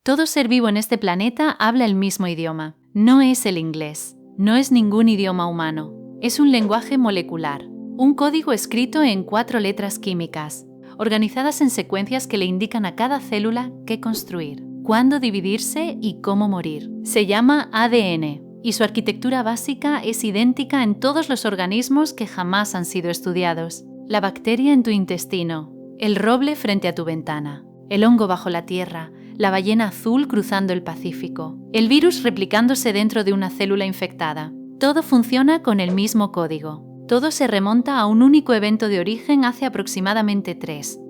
Todo ser vivo en este planeta habla el mismo idioma. No es el inglés, no es ningún idioma humano. Es un lenguaje molecular, un código escrito en 4 letras químicas, organizadas en secuencias que le indican a cada célula qué construir, cuándo dividirse y cómo morir. Se llama ADN, y su arquitectura básica es idéntica en todos los organismos que jamás han sido estudiados. La bacteria en tu intestino, el roble frente a tu ventana, el hongo bajo la tierra, la ballena azul cruzando el Pacífico, el virus replicándose dentro de una célula infectada. Todo funciona con el mismo código. Todo se remonta a un único evento de origen hace aproximadamente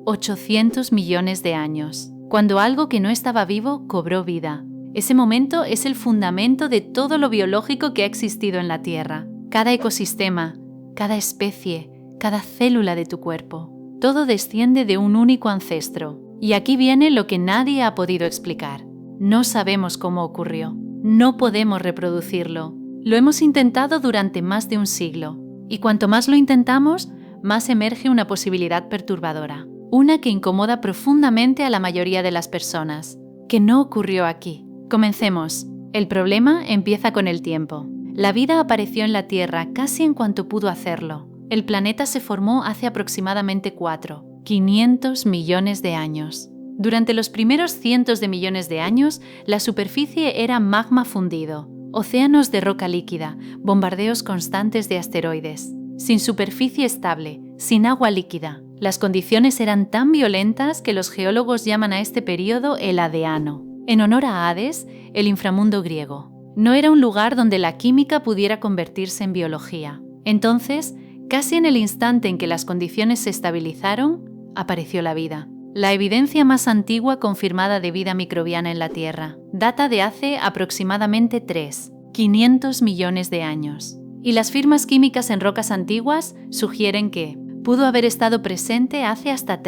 800 millones de años, cuando algo que no estaba vivo cobró vida. Ese momento es el fundamento de todo lo biológico que ha existido en la Tierra. Cada ecosistema, cada especie, cada célula de tu cuerpo. Todo desciende de un único ancestro. Y aquí viene lo que nadie ha podido explicar. No sabemos cómo ocurrió. No podemos reproducirlo. Lo hemos intentado durante más de un siglo. Y cuanto más lo intentamos, más emerge una posibilidad perturbadora. Una que incomoda profundamente a la mayoría de las personas. Que no ocurrió aquí. Comencemos. El problema empieza con el tiempo. La vida apareció en la Tierra casi en cuanto pudo hacerlo. El planeta se formó hace aproximadamente 500 millones de años. Durante los primeros cientos de millones de años, la superficie era magma fundido, océanos de roca líquida, bombardeos constantes de asteroides. Sin superficie estable, sin agua líquida. Las condiciones eran tan violentas que los geólogos llaman a este período el Adeano, en honor a Hades, el inframundo griego. No era un lugar donde la química pudiera convertirse en biología. Entonces, casi en el instante en que las condiciones se estabilizaron, apareció la vida. La evidencia más antigua confirmada de vida microbiana en la Tierra data de hace aproximadamente 500 millones de años. Y las firmas químicas en rocas antiguas sugieren que pudo haber estado presente hace hasta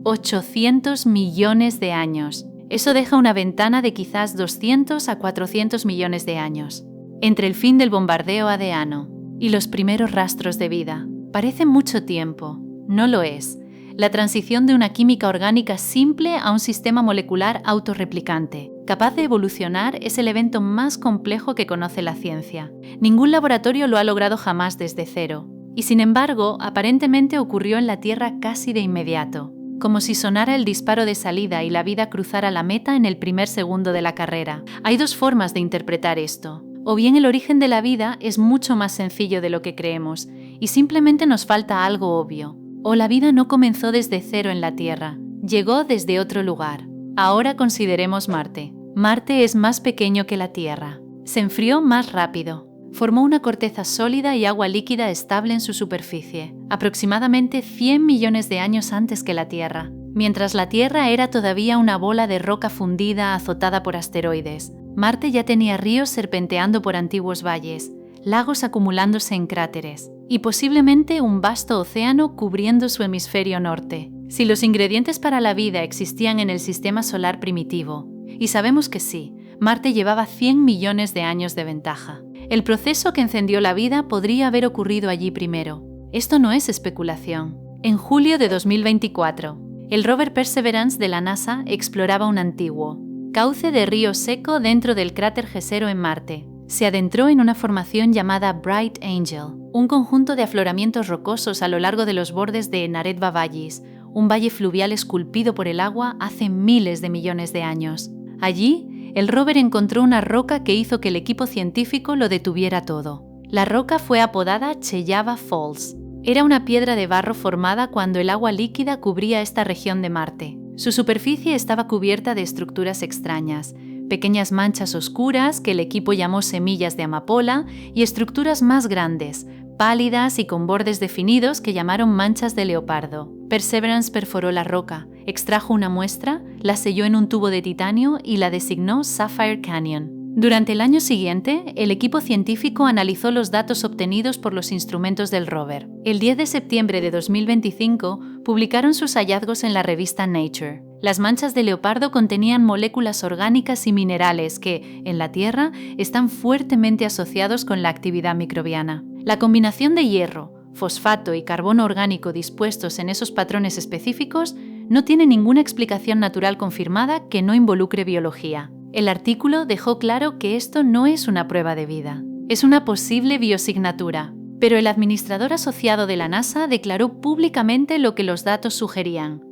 800 millones de años. Eso deja una ventana de quizás 200 a 400 millones de años. Entre el fin del bombardeo adeano y los primeros rastros de vida. Parece mucho tiempo. No lo es. La transición de una química orgánica simple a un sistema molecular autorreplicante, capaz de evolucionar, es el evento más complejo que conoce la ciencia. Ningún laboratorio lo ha logrado jamás desde cero. Y sin embargo, aparentemente ocurrió en la Tierra casi de inmediato, como si sonara el disparo de salida y la vida cruzara la meta en el primer segundo de la carrera. Hay 2 formas de interpretar esto. O bien el origen de la vida es mucho más sencillo de lo que creemos, y simplemente nos falta algo obvio. O la vida no comenzó desde cero en la Tierra, llegó desde otro lugar. Ahora consideremos Marte. Marte es más pequeño que la Tierra. Se enfrió más rápido. Formó una corteza sólida y agua líquida estable en su superficie, aproximadamente 100 millones de años antes que la Tierra. Mientras la Tierra era todavía una bola de roca fundida azotada por asteroides, Marte ya tenía ríos serpenteando por antiguos valles, lagos acumulándose en cráteres, y posiblemente un vasto océano cubriendo su hemisferio norte. Si los ingredientes para la vida existían en el sistema solar primitivo, y sabemos que sí, Marte llevaba 100 millones de años de ventaja. El proceso que encendió la vida podría haber ocurrido allí primero. Esto no es especulación. En julio de 2024, el rover Perseverance de la NASA exploraba un antiguo cauce de río seco dentro del cráter Jezero en Marte. Se adentró en una formación llamada Bright Angel, un conjunto de afloramientos rocosos a lo largo de los bordes de Naredva Vallis, un valle fluvial esculpido por el agua hace miles de millones de años. Allí, el rover encontró una roca que hizo que el equipo científico lo detuviera todo. La roca fue apodada Chellava Falls. Era una piedra de barro formada cuando el agua líquida cubría esta región de Marte. Su superficie estaba cubierta de estructuras extrañas, pequeñas manchas oscuras que el equipo llamó semillas de amapola y estructuras más grandes, pálidas y con bordes definidos que llamaron manchas de leopardo. Perseverance perforó la roca, extrajo una muestra, la selló en un tubo de titanio y la designó Sapphire Canyon. Durante el año siguiente, el equipo científico analizó los datos obtenidos por los instrumentos del rover. El 10 de septiembre de 2025, publicaron sus hallazgos en la revista Nature. Las manchas de leopardo contenían moléculas orgánicas y minerales que, en la Tierra, están fuertemente asociados con la actividad microbiana. La combinación de hierro, fosfato y carbono orgánico dispuestos en esos patrones específicos No tiene ninguna explicación natural confirmada que no involucre biología. El artículo dejó claro que esto no es una prueba de vida, es una posible biosignatura, pero el administrador asociado de la NASA declaró públicamente lo que los datos sugerían.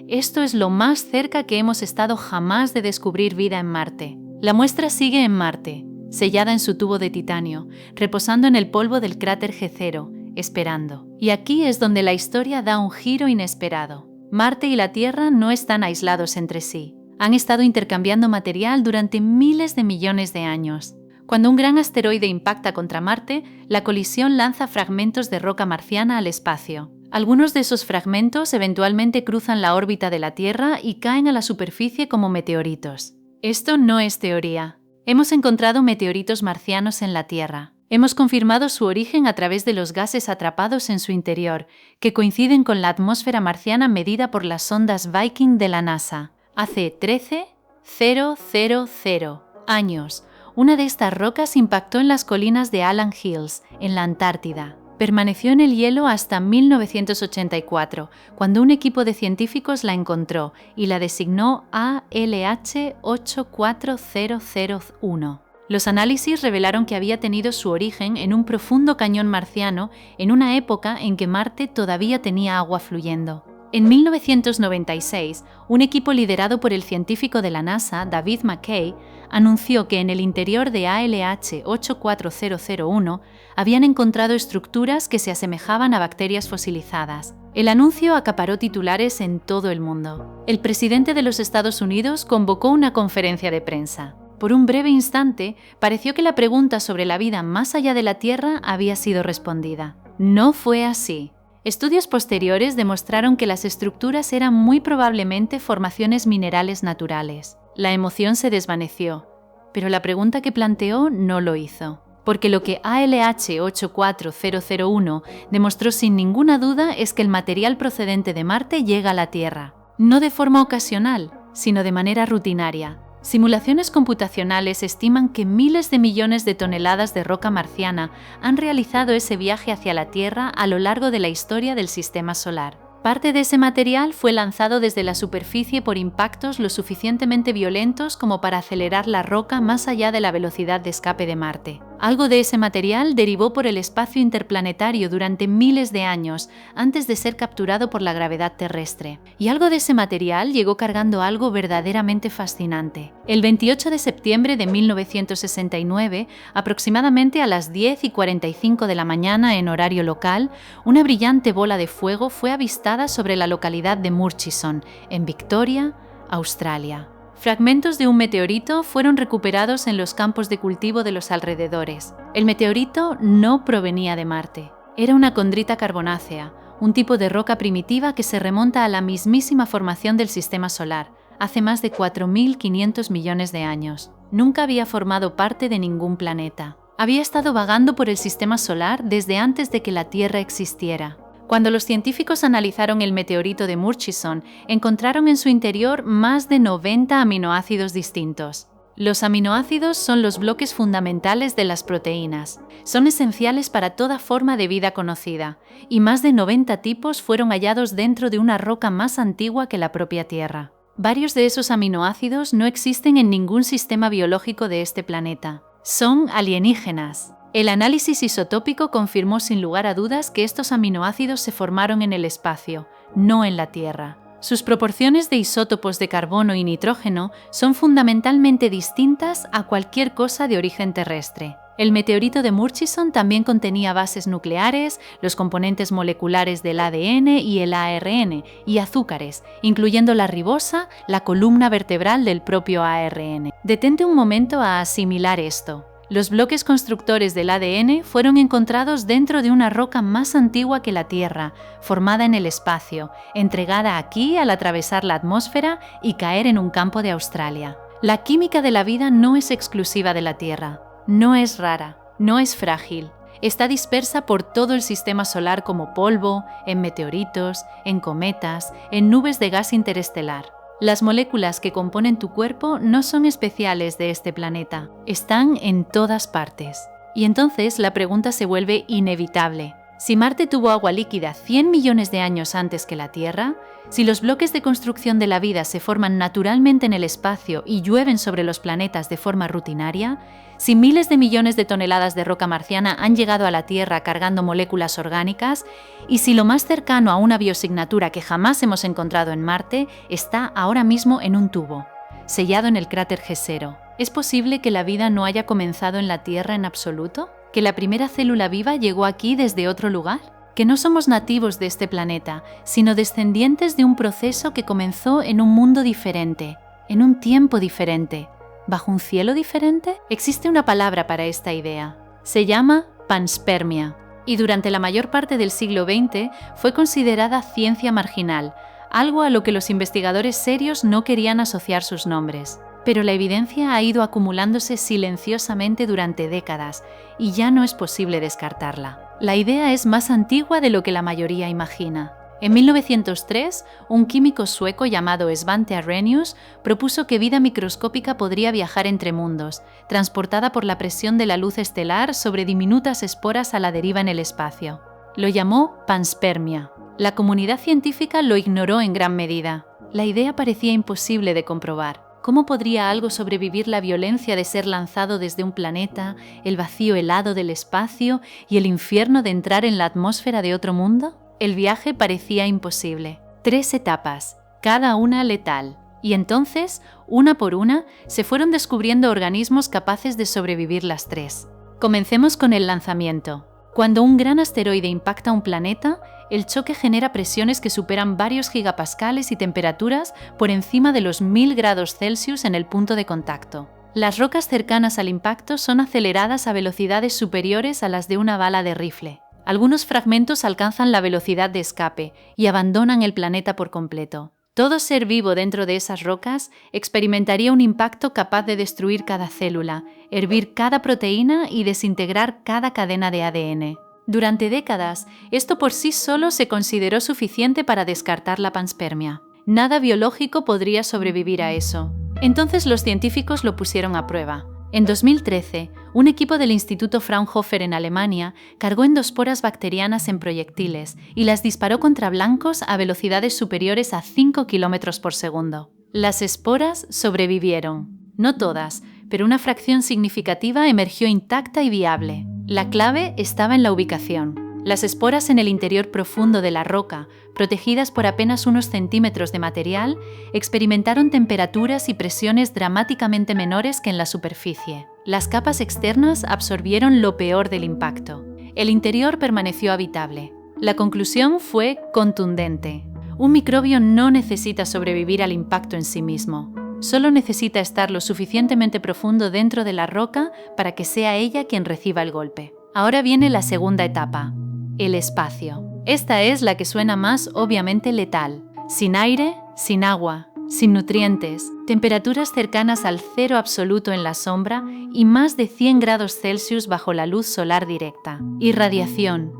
Esto es lo más cerca que hemos estado jamás de descubrir vida en Marte. La muestra sigue en Marte, sellada en su tubo de titanio, reposando en el polvo del cráter G0, esperando. Y aquí es donde la historia da un giro inesperado. Marte y la Tierra no están aislados entre sí. Han estado intercambiando material durante miles de millones de años. Cuando un gran asteroide impacta contra Marte, la colisión lanza fragmentos de roca marciana al espacio. Algunos de esos fragmentos eventualmente cruzan la órbita de la Tierra y caen a la superficie como meteoritos. Esto no es teoría. Hemos encontrado meteoritos marcianos en la Tierra. Hemos confirmado su origen a través de los gases atrapados en su interior, que coinciden con la atmósfera marciana medida por las sondas Viking de la NASA. Hace 13,000 años, una de estas rocas impactó en las colinas de Allan Hills, en la Antártida. Permaneció en el hielo hasta 1984, cuando un equipo de científicos la encontró y la designó ALH 84001. Los análisis revelaron que había tenido su origen en un profundo cañón marciano en una época en que Marte todavía tenía agua fluyendo. En 1996, un equipo liderado por el científico de la NASA, David McKay, anunció que en el interior de ALH 84001 habían encontrado estructuras que se asemejaban a bacterias fosilizadas. El anuncio acaparó titulares en todo el mundo. El presidente de los Estados Unidos convocó una conferencia de prensa. Por un breve instante, pareció que la pregunta sobre la vida más allá de la Tierra había sido respondida. No fue así. Estudios posteriores demostraron que las estructuras eran muy probablemente formaciones minerales naturales. La emoción se desvaneció, pero la pregunta que planteó no lo hizo. Porque lo que ALH 84001 demostró sin ninguna duda es que el material procedente de Marte llega a la Tierra, no de forma ocasional, sino de manera rutinaria. Simulaciones computacionales estiman que miles de millones de toneladas de roca marciana han realizado ese viaje hacia la Tierra a lo largo de la historia del Sistema Solar. Parte de ese material fue lanzado desde la superficie por impactos lo suficientemente violentos como para acelerar la roca más allá de la velocidad de escape de Marte. Algo de ese material derivó por el espacio interplanetario durante miles de años antes de ser capturado por la gravedad terrestre. Y algo de ese material llegó cargando algo verdaderamente fascinante. El 28 de septiembre de 1969, aproximadamente a las 10:45 de la mañana en horario local, una brillante bola de fuego fue avistada sobre la localidad de Murchison, en Victoria, Australia. Fragmentos de un meteorito fueron recuperados en los campos de cultivo de los alrededores. El meteorito no provenía de Marte. Era una condrita carbonácea, un tipo de roca primitiva que se remonta a la mismísima formación del Sistema Solar, hace más de 4.500 millones de años. Nunca había formado parte de ningún planeta. Había estado vagando por el Sistema Solar desde antes de que la Tierra existiera. Cuando los científicos analizaron el meteorito de Murchison, encontraron en su interior más de 90 aminoácidos distintos. Los aminoácidos son los bloques fundamentales de las proteínas. Son esenciales para toda forma de vida conocida, y más de 90 tipos fueron hallados dentro de una roca más antigua que la propia Tierra. Varios de esos aminoácidos no existen en ningún sistema biológico de este planeta. Son alienígenas. El análisis isotópico confirmó sin lugar a dudas que estos aminoácidos se formaron en el espacio, no en la Tierra. Sus proporciones de isótopos de carbono y nitrógeno son fundamentalmente distintas a cualquier cosa de origen terrestre. El meteorito de Murchison también contenía bases nucleares, los componentes moleculares del ADN y el ARN, y azúcares, incluyendo la ribosa, la columna vertebral del propio ARN. Detente un momento a asimilar esto. Los bloques constructores del ADN fueron encontrados dentro de una roca más antigua que la Tierra, formada en el espacio, entregada aquí al atravesar la atmósfera y caer en un campo de Australia. La química de la vida no es exclusiva de la Tierra, no es rara, no es frágil. Está dispersa por todo el sistema solar como polvo, en meteoritos, en cometas, en nubes de gas interestelar. Las moléculas que componen tu cuerpo no son especiales de este planeta, están en todas partes. Y entonces la pregunta se vuelve inevitable. Si Marte tuvo agua líquida 100 millones de años antes que la Tierra, si los bloques de construcción de la vida se forman naturalmente en el espacio y llueven sobre los planetas de forma rutinaria, si miles de millones de toneladas de roca marciana han llegado a la Tierra cargando moléculas orgánicas, y si lo más cercano a una biosignatura que jamás hemos encontrado en Marte está ahora mismo en un tubo, sellado en el cráter Jezero, ¿es posible que la vida no haya comenzado en la Tierra en absoluto? ¿Que la primera célula viva llegó aquí desde otro lugar? ¿Que no somos nativos de este planeta, sino descendientes de un proceso que comenzó en un mundo diferente, en un tiempo diferente, bajo un cielo diferente? Existe una palabra para esta idea. Se llama panspermia, y durante la mayor parte del siglo XX fue considerada ciencia marginal, algo a lo que los investigadores serios no querían asociar sus nombres. Pero la evidencia ha ido acumulándose silenciosamente durante décadas y ya no es posible descartarla. La idea es más antigua de lo que la mayoría imagina. En 1903, un químico sueco llamado Svante Arrhenius propuso que vida microscópica podría viajar entre mundos, transportada por la presión de la luz estelar sobre diminutas esporas a la deriva en el espacio. Lo llamó panspermia. La comunidad científica lo ignoró en gran medida. La idea parecía imposible de comprobar. ¿Cómo podría algo sobrevivir la violencia de ser lanzado desde un planeta, el vacío helado del espacio y el infierno de entrar en la atmósfera de otro mundo? El viaje parecía imposible. 3 etapas, cada una letal. Y entonces, una por una, se fueron descubriendo organismos capaces de sobrevivir las 3. Comencemos con el lanzamiento. Cuando un gran asteroide impacta un planeta, el choque genera presiones que superan varios gigapascales y temperaturas por encima de los 1000 grados Celsius en el punto de contacto. Las rocas cercanas al impacto son aceleradas a velocidades superiores a las de una bala de rifle. Algunos fragmentos alcanzan la velocidad de escape y abandonan el planeta por completo. Todo ser vivo dentro de esas rocas experimentaría un impacto capaz de destruir cada célula, hervir cada proteína y desintegrar cada cadena de ADN. Durante décadas, esto por sí solo se consideró suficiente para descartar la panspermia. Nada biológico podría sobrevivir a eso. Entonces los científicos lo pusieron a prueba. En 2013, un equipo del Instituto Fraunhofer en Alemania cargó endosporas bacterianas en proyectiles y las disparó contra blancos a velocidades superiores a 5 km por segundo. Las esporas sobrevivieron. No todas, pero una fracción significativa emergió intacta y viable. La clave estaba en la ubicación. Las esporas en el interior profundo de la roca, protegidas por apenas unos centímetros de material, experimentaron temperaturas y presiones dramáticamente menores que en la superficie. Las capas externas absorbieron lo peor del impacto. El interior permaneció habitable. La conclusión fue contundente. Un microbio no necesita sobrevivir al impacto en sí mismo. Solo necesita estar lo suficientemente profundo dentro de la roca para que sea ella quien reciba el golpe. Ahora viene la segunda etapa. El espacio. Esta es la que suena más obviamente letal. Sin aire, sin agua, sin nutrientes, temperaturas cercanas al 0 absoluto en la sombra y más de 100 grados Celsius bajo la luz solar directa. Y radiación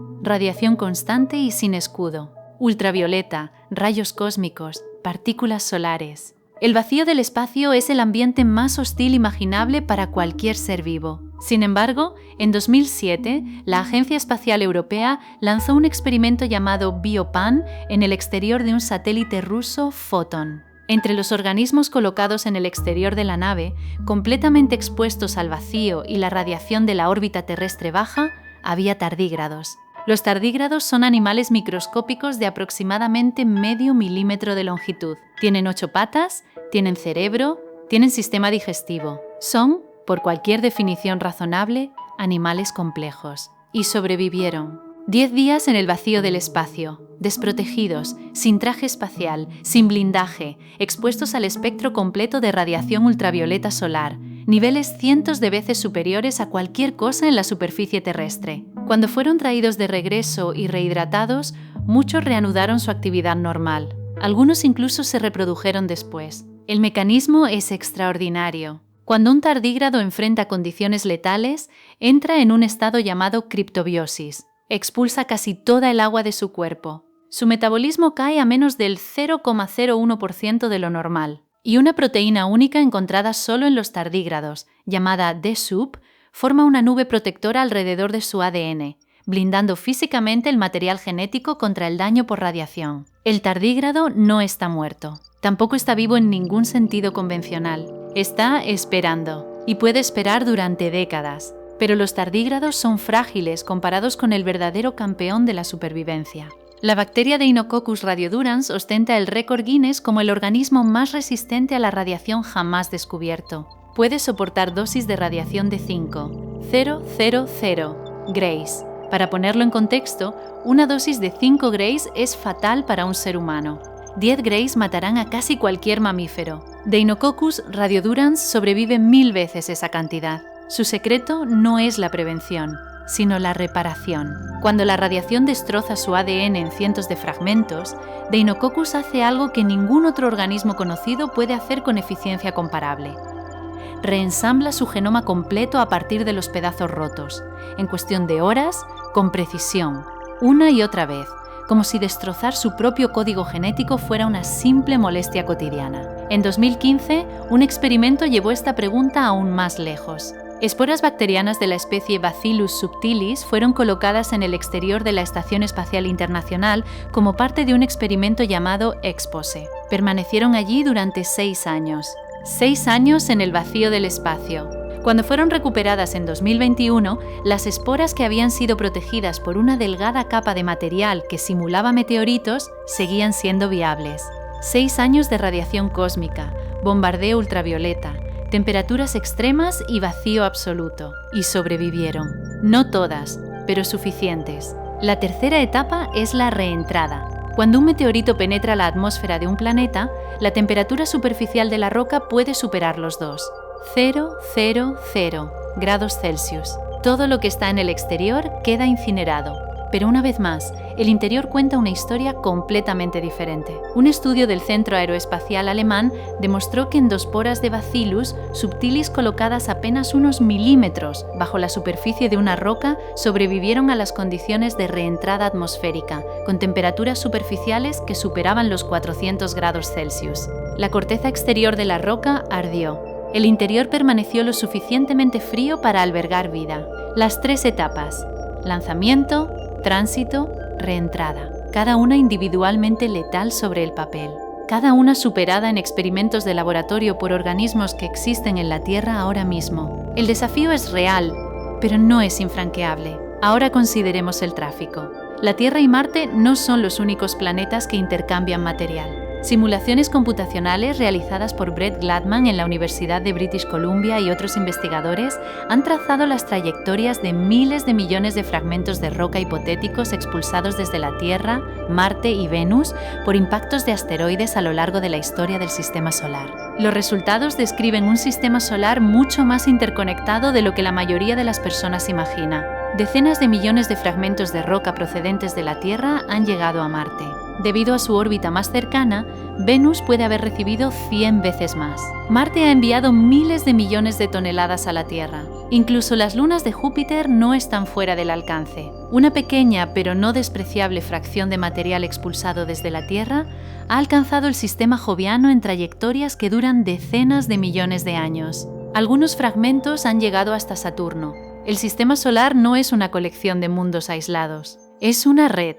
constante y sin escudo. Ultravioleta, rayos cósmicos, partículas solares. El vacío del espacio es el ambiente más hostil imaginable para cualquier ser vivo. Sin embargo, en 2007, la Agencia Espacial Europea lanzó un experimento llamado BioPan en el exterior de un satélite ruso Foton. Entre los organismos colocados en el exterior de la nave, completamente expuestos al vacío y la radiación de la órbita terrestre baja, había tardígrados. Los tardígrados son animales microscópicos de aproximadamente medio milímetro de longitud. Tienen 8 patas, tienen cerebro, tienen sistema digestivo. Son, por cualquier definición razonable, animales complejos. Y sobrevivieron. 10 días en el vacío del espacio, desprotegidos, sin traje espacial, sin blindaje, expuestos al espectro completo de radiación ultravioleta solar, niveles cientos de veces superiores a cualquier cosa en la superficie terrestre. Cuando fueron traídos de regreso y rehidratados, muchos reanudaron su actividad normal. Algunos incluso se reprodujeron después. El mecanismo es extraordinario. Cuando un tardígrado enfrenta condiciones letales, entra en un estado llamado criptobiosis. Expulsa casi toda el agua de su cuerpo. Su metabolismo cae a menos del 0,01% de lo normal. Y una proteína única encontrada solo en los tardígrados, llamada D-sub, forma una nube protectora alrededor de su ADN, blindando físicamente el material genético contra el daño por radiación. El tardígrado no está muerto. Tampoco está vivo en ningún sentido convencional. Está esperando, y puede esperar durante décadas. Pero los tardígrados son frágiles comparados con el verdadero campeón de la supervivencia. La bacteria Deinococcus radiodurans ostenta el récord Guinness como el organismo más resistente a la radiación jamás descubierto. Puede soportar dosis de radiación de 5,000 grays. Para ponerlo en contexto, una dosis de 5 grays es fatal para un ser humano. 10 grays matarán a casi cualquier mamífero. Deinococcus radiodurans sobrevive 1000 veces esa cantidad. Su secreto no es la prevención, sino la reparación. Cuando la radiación destroza su ADN en cientos de fragmentos, Deinococcus hace algo que ningún otro organismo conocido puede hacer con eficiencia comparable. Reensambla su genoma completo a partir de los pedazos rotos, en cuestión de horas, con precisión, una y otra vez, como si destrozar su propio código genético fuera una simple molestia cotidiana. En 2015, un experimento llevó esta pregunta aún más lejos. Esporas bacterianas de la especie Bacillus subtilis fueron colocadas en el exterior de la Estación Espacial Internacional como parte de un experimento llamado EXPOSE. Permanecieron allí durante 6 años. 6 años en el vacío del espacio. Cuando fueron recuperadas en 2021, las esporas que habían sido protegidas por una delgada capa de material que simulaba meteoritos seguían siendo viables. 6 años de radiación cósmica, bombardeo ultravioleta, temperaturas extremas y vacío absoluto. Y sobrevivieron. No todas, pero suficientes. La tercera etapa es la reentrada. Cuando un meteorito penetra la atmósfera de un planeta, la temperatura superficial de la roca puede superar los 0,000 grados Celsius. Todo lo que está en el exterior queda incinerado. Pero una vez más, el interior cuenta una historia completamente diferente. Un estudio del Centro Aeroespacial Alemán demostró que endosporas de Bacillus subtilis colocadas apenas unos milímetros bajo la superficie de una roca sobrevivieron a las condiciones de reentrada atmosférica, con temperaturas superficiales que superaban los 400 grados Celsius. La corteza exterior de la roca ardió. El interior permaneció lo suficientemente frío para albergar vida. Las 3 etapas: lanzamiento, tránsito, reentrada, cada una individualmente letal sobre el papel, cada una superada en experimentos de laboratorio por organismos que existen en la Tierra ahora mismo. El desafío es real, pero no es infranqueable. Ahora consideremos el tráfico. La Tierra y Marte no son los únicos planetas que intercambian material. Simulaciones computacionales realizadas por Brett Gladman en la Universidad de British Columbia y otros investigadores han trazado las trayectorias de miles de millones de fragmentos de roca hipotéticos expulsados desde la Tierra, Marte y Venus por impactos de asteroides a lo largo de la historia del Sistema Solar. Los resultados describen un sistema solar mucho más interconectado de lo que la mayoría de las personas imagina. Decenas de millones de fragmentos de roca procedentes de la Tierra han llegado a Marte. Debido a su órbita más cercana, Venus puede haber recibido 100 veces más. Marte ha enviado miles de millones de toneladas a la Tierra. Incluso las lunas de Júpiter no están fuera del alcance. Una pequeña pero no despreciable fracción de material expulsado desde la Tierra ha alcanzado el sistema joviano en trayectorias que duran decenas de millones de años. Algunos fragmentos han llegado hasta Saturno. El sistema solar no es una colección de mundos aislados. Es una red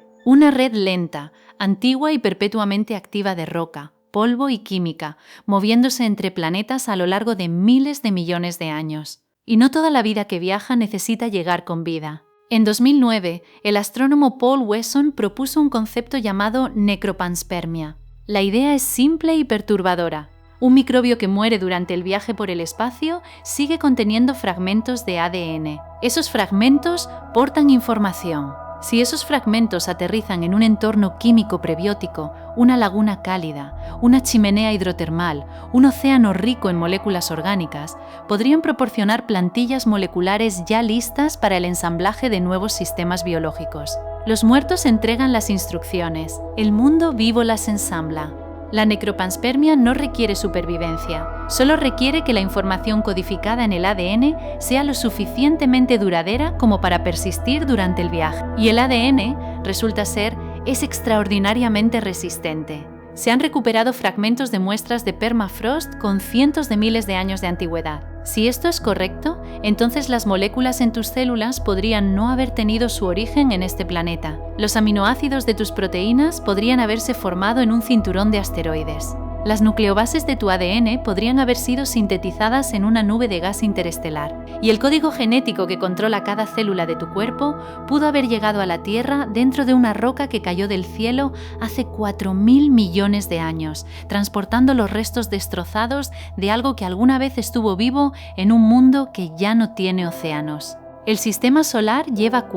lenta, antigua y perpetuamente activa de roca, polvo y química, moviéndose entre planetas a lo largo de miles de millones de años. Y no toda la vida que viaja necesita llegar con vida. En 2009, el astrónomo Paul Wesson propuso un concepto llamado necropanspermia. La idea es simple y perturbadora. Un microbio que muere durante el viaje por el espacio sigue conteniendo fragmentos de ADN. Esos fragmentos portan información. Si esos fragmentos aterrizan en un entorno químico prebiótico, una laguna cálida, una chimenea hidrotermal, un océano rico en moléculas orgánicas, podrían proporcionar plantillas moleculares ya listas para el ensamblaje de nuevos sistemas biológicos. Los muertos entregan las instrucciones, el mundo vivo las ensambla. La necropanspermia no requiere supervivencia, solo requiere que la información codificada en el ADN sea lo suficientemente duradera como para persistir durante el viaje. Y el ADN, resulta ser, es extraordinariamente resistente. Se han recuperado fragmentos de muestras de permafrost con cientos de miles de años de antigüedad. Si esto es correcto, entonces las moléculas en tus células podrían no haber tenido su origen en este planeta. Los aminoácidos de tus proteínas podrían haberse formado en un cinturón de asteroides. Las nucleobases de tu ADN podrían haber sido sintetizadas en una nube de gas interestelar, y el código genético que controla cada célula de tu cuerpo pudo haber llegado a la Tierra dentro de una roca que cayó del cielo hace 4.000 millones de años, transportando los restos destrozados de algo que alguna vez estuvo vivo en un mundo que ya no tiene océanos. El sistema solar lleva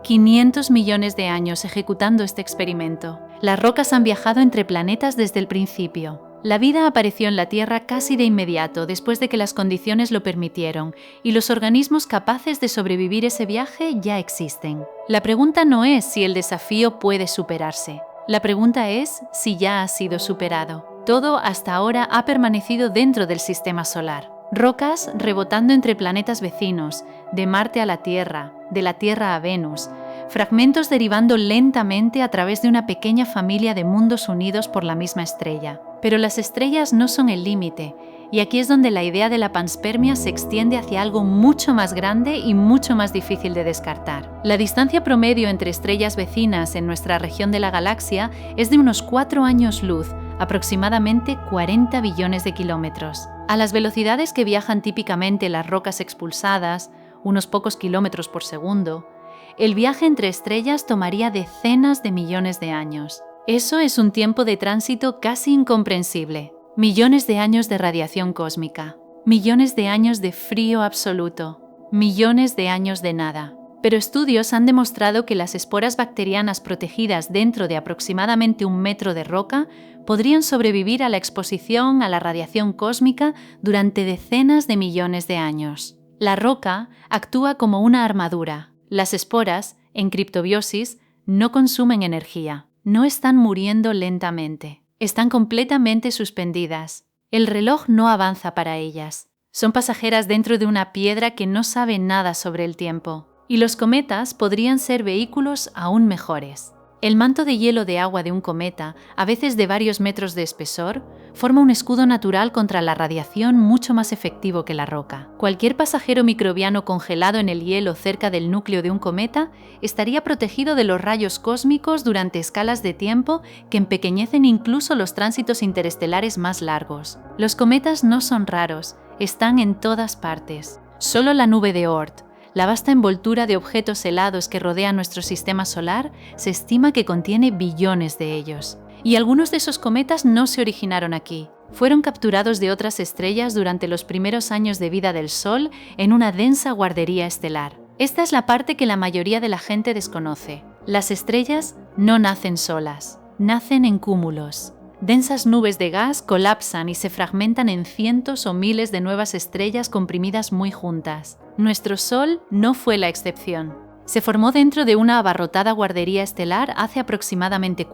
500 millones de años ejecutando este experimento. Las rocas han viajado entre planetas desde el principio. La vida apareció en la Tierra casi de inmediato después de que las condiciones lo permitieron, y los organismos capaces de sobrevivir ese viaje ya existen. La pregunta no es si el desafío puede superarse. La pregunta es si ya ha sido superado. Todo hasta ahora ha permanecido dentro del sistema solar. Rocas rebotando entre planetas vecinos, de Marte a la Tierra, de la Tierra a Venus, fragmentos derivando lentamente a través de una pequeña familia de mundos unidos por la misma estrella. Pero las estrellas no son el límite, y aquí es donde la idea de la panspermia se extiende hacia algo mucho más grande y mucho más difícil de descartar. La distancia promedio entre estrellas vecinas en nuestra región de la galaxia es de unos 4 años luz, aproximadamente 40 billones de kilómetros. A las velocidades que viajan típicamente las rocas expulsadas, unos pocos kilómetros por segundo, el viaje entre estrellas tomaría decenas de millones de años. Eso es un tiempo de tránsito casi incomprensible. Millones de años de radiación cósmica, millones de años de frío absoluto, millones de años de nada. Pero estudios han demostrado que las esporas bacterianas protegidas dentro de aproximadamente 1 metro de roca podrían sobrevivir a la exposición a la radiación cósmica durante decenas de millones de años. La roca actúa como una armadura. Las esporas, en criptobiosis, no consumen energía, no están muriendo lentamente, están completamente suspendidas. El reloj no avanza para ellas. Son pasajeras dentro de una piedra que no sabe nada sobre el tiempo. Y los cometas podrían ser vehículos aún mejores. El manto de hielo de agua de un cometa, a veces de varios metros de espesor, forma un escudo natural contra la radiación mucho más efectivo que la roca. Cualquier pasajero microbiano congelado en el hielo cerca del núcleo de un cometa estaría protegido de los rayos cósmicos durante escalas de tiempo que empequeñecen incluso los tránsitos interestelares más largos. Los cometas no son raros, están en todas partes. Solo la nube de Oort, la vasta envoltura de objetos helados que rodea nuestro sistema solar, se estima que contiene billones de ellos. Y algunos de esos cometas no se originaron aquí. Fueron capturados de otras estrellas durante los primeros años de vida del Sol en una densa guardería estelar. Esta es la parte que la mayoría de la gente desconoce. Las estrellas no nacen solas, nacen en cúmulos. Densas nubes de gas colapsan y se fragmentan en cientos o miles de nuevas estrellas comprimidas muy juntas. Nuestro Sol no fue la excepción. Se formó dentro de una abarrotada guardería estelar hace aproximadamente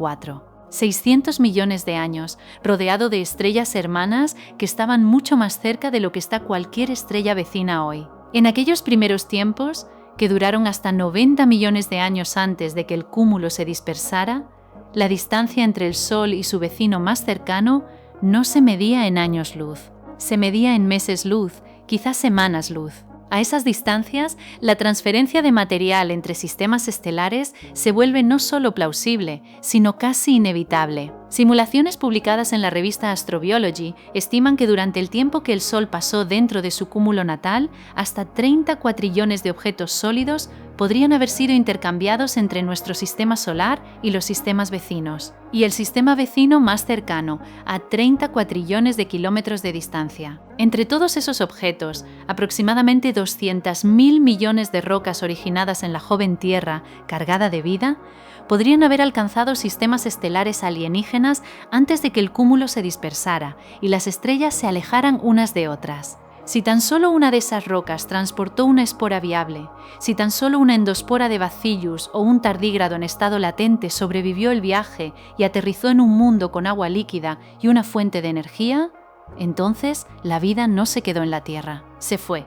600 millones de años, rodeado de estrellas hermanas que estaban mucho más cerca de lo que está cualquier estrella vecina hoy. En aquellos primeros tiempos, que duraron hasta 90 millones de años antes de que el cúmulo se dispersara, la distancia entre el Sol y su vecino más cercano no se medía en años luz, se medía en meses luz, quizás semanas luz. A esas distancias, la transferencia de material entre sistemas estelares se vuelve no solo plausible, sino casi inevitable. Simulaciones publicadas en la revista Astrobiology estiman que durante el tiempo que el Sol pasó dentro de su cúmulo natal, hasta 30 cuatrillones de objetos sólidos podrían haber sido intercambiados entre nuestro sistema solar y los sistemas vecinos, y el sistema vecino más cercano, a 30 cuatrillones de kilómetros de distancia. Entre todos esos objetos, aproximadamente 200.000 millones de rocas originadas en la joven Tierra, cargada de vida, podrían haber alcanzado sistemas estelares alienígenas antes de que el cúmulo se dispersara y las estrellas se alejaran unas de otras. Si tan solo una de esas rocas transportó una espora viable, si tan solo una endospora de Bacillus o un tardígrado en estado latente sobrevivió el viaje y aterrizó en un mundo con agua líquida y una fuente de energía, entonces la vida no se quedó en la Tierra, se fue.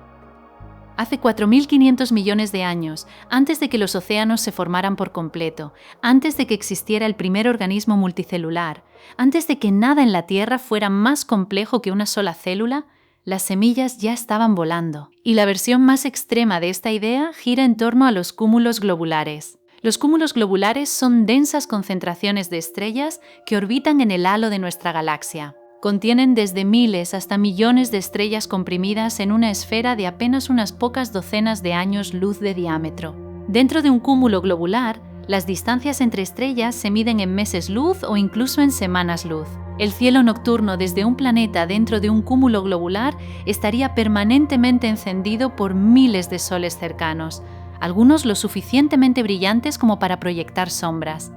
Hace 4.500 millones de años, antes de que los océanos se formaran por completo, antes de que existiera el primer organismo multicelular, antes de que nada en la Tierra fuera más complejo que una sola célula, las semillas ya estaban volando. Y la versión más extrema de esta idea gira en torno a los cúmulos globulares. Los cúmulos globulares son densas concentraciones de estrellas que orbitan en el halo de nuestra galaxia. Contienen desde miles hasta millones de estrellas comprimidas en una esfera de apenas unas pocas docenas de años luz de diámetro. Dentro de un cúmulo globular, las distancias entre estrellas se miden en meses luz o incluso en semanas luz. El cielo nocturno desde un planeta dentro de un cúmulo globular estaría permanentemente encendido por miles de soles cercanos, algunos lo suficientemente brillantes como para proyectar sombras.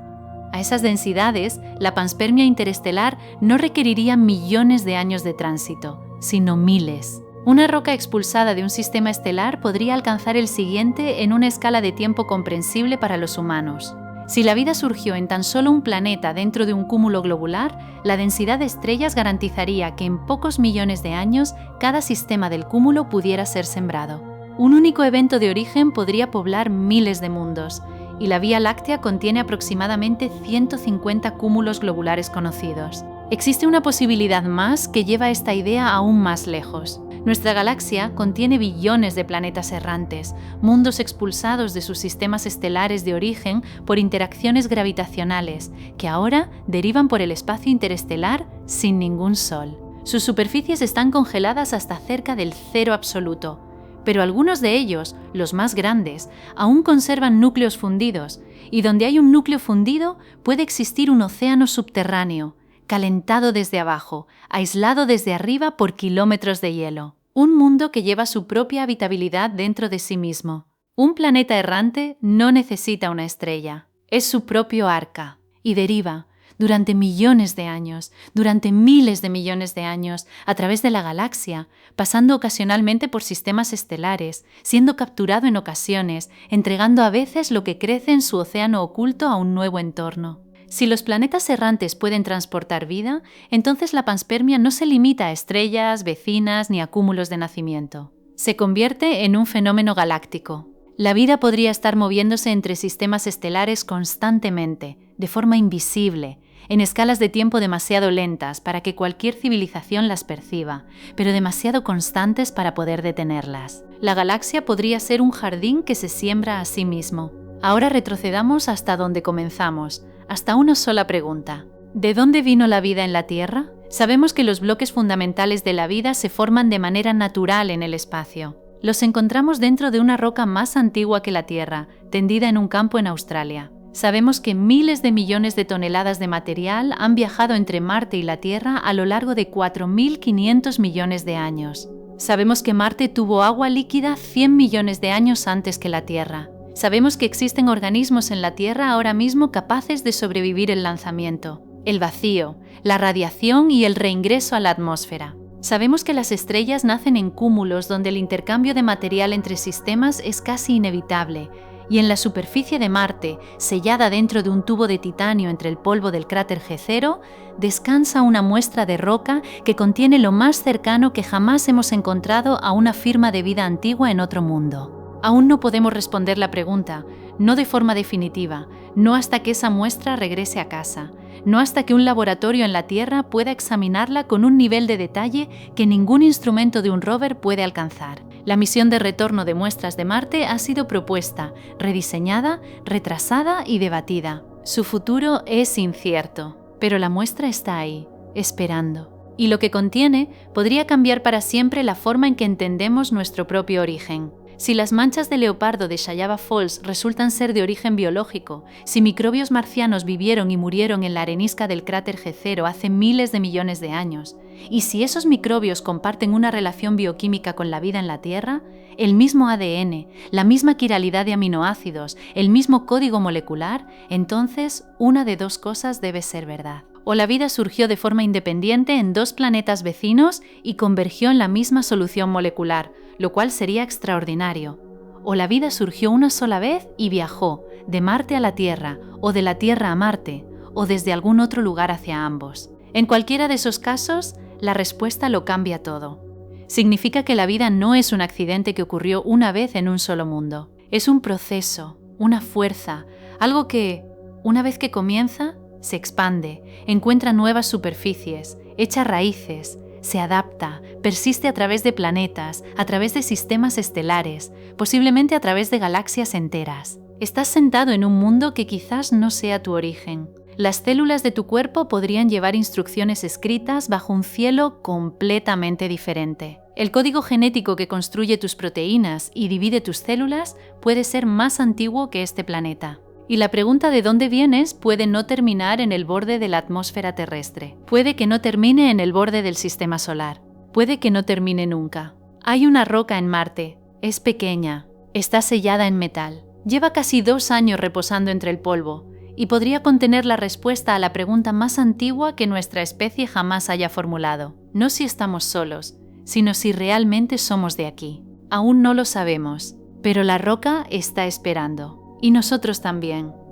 A esas densidades, la panspermia interestelar no requeriría millones de años de tránsito, sino miles. Una roca expulsada de un sistema estelar podría alcanzar el siguiente en una escala de tiempo comprensible para los humanos. Si la vida surgió en tan solo un planeta dentro de un cúmulo globular, la densidad de estrellas garantizaría que en pocos millones de años cada sistema del cúmulo pudiera ser sembrado. Un único evento de origen podría poblar miles de mundos, y la Vía Láctea contiene aproximadamente 150 cúmulos globulares conocidos. Existe una posibilidad más que lleva esta idea aún más lejos. Nuestra galaxia contiene billones de planetas errantes, mundos expulsados de sus sistemas estelares de origen por interacciones gravitacionales, que ahora derivan por el espacio interestelar sin ningún sol. Sus superficies están congeladas hasta cerca del cero absoluto, pero algunos de ellos, los más grandes, aún conservan núcleos fundidos, y donde hay un núcleo fundido puede existir un océano subterráneo, calentado desde abajo, aislado desde arriba por kilómetros de hielo. Un mundo que lleva su propia habitabilidad dentro de sí mismo. Un planeta errante no necesita una estrella, es su propio arca, y deriva, durante millones de años, durante miles de millones de años, a través de la galaxia, pasando ocasionalmente por sistemas estelares, siendo capturado en ocasiones, entregando a veces lo que crece en su océano oculto a un nuevo entorno. Si los planetas errantes pueden transportar vida, entonces la panspermia no se limita a estrellas, vecinas ni a cúmulos de nacimiento. Se convierte en un fenómeno galáctico. La vida podría estar moviéndose entre sistemas estelares constantemente, de forma invisible, en escalas de tiempo demasiado lentas para que cualquier civilización las perciba, pero demasiado constantes para poder detenerlas. La galaxia podría ser un jardín que se siembra a sí mismo. Ahora retrocedamos hasta donde comenzamos, hasta una sola pregunta. ¿De dónde vino la vida en la Tierra? Sabemos que los bloques fundamentales de la vida se forman de manera natural en el espacio. Los encontramos dentro de una roca más antigua que la Tierra, tendida en un campo en Australia. Sabemos que miles de millones de toneladas de material han viajado entre Marte y la Tierra a lo largo de 4.500 millones de años. Sabemos que Marte tuvo agua líquida 100 millones de años antes que la Tierra. Sabemos que existen organismos en la Tierra ahora mismo capaces de sobrevivir el lanzamiento, el vacío, la radiación y el reingreso a la atmósfera. Sabemos que las estrellas nacen en cúmulos donde el intercambio de material entre sistemas es casi inevitable, y en la superficie de Marte, sellada dentro de un tubo de titanio entre el polvo del cráter G0, descansa una muestra de roca que contiene lo más cercano que jamás hemos encontrado a una firma de vida antigua en otro mundo. Aún no podemos responder la pregunta, no de forma definitiva, no hasta que esa muestra regrese a casa, no hasta que un laboratorio en la Tierra pueda examinarla con un nivel de detalle que ningún instrumento de un rover puede alcanzar. La misión de retorno de muestras de Marte ha sido propuesta, rediseñada, retrasada y debatida. Su futuro es incierto, pero la muestra está ahí, esperando. Y lo que contiene podría cambiar para siempre la forma en que entendemos nuestro propio origen. Si las manchas de leopardo de Shayaba Falls resultan ser de origen biológico, si microbios marcianos vivieron y murieron en la arenisca del cráter G0 hace miles de millones de años, y si esos microbios comparten una relación bioquímica con la vida en la Tierra, el mismo ADN, la misma quiralidad de aminoácidos, el mismo código molecular, entonces una de dos cosas debe ser verdad. O la vida surgió de forma independiente en dos planetas vecinos y convergió en la misma solución molecular, lo cual sería extraordinario. O la vida surgió una sola vez y viajó, de Marte a la Tierra, o de la Tierra a Marte, o desde algún otro lugar hacia ambos. En cualquiera de esos casos, la respuesta lo cambia todo. Significa que la vida no es un accidente que ocurrió una vez en un solo mundo. Es un proceso, una fuerza, algo que, una vez que comienza, se expande, encuentra nuevas superficies, echa raíces, se adapta, persiste a través de planetas, a través de sistemas estelares, posiblemente a través de galaxias enteras. Estás sentado en un mundo que quizás no sea tu origen. Las células de tu cuerpo podrían llevar instrucciones escritas bajo un cielo completamente diferente. El código genético que construye tus proteínas y divide tus células puede ser más antiguo que este planeta. Y la pregunta de dónde vienes puede no terminar en el borde de la atmósfera terrestre. Puede que no termine en el borde del sistema solar. Puede que no termine nunca. Hay una roca en Marte. Es pequeña. Está sellada en metal. Lleva casi 2 años reposando entre el polvo y podría contener la respuesta a la pregunta más antigua que nuestra especie jamás haya formulado. No si estamos solos, sino si realmente somos de aquí. Aún no lo sabemos, pero la roca está esperando. Y nosotros también.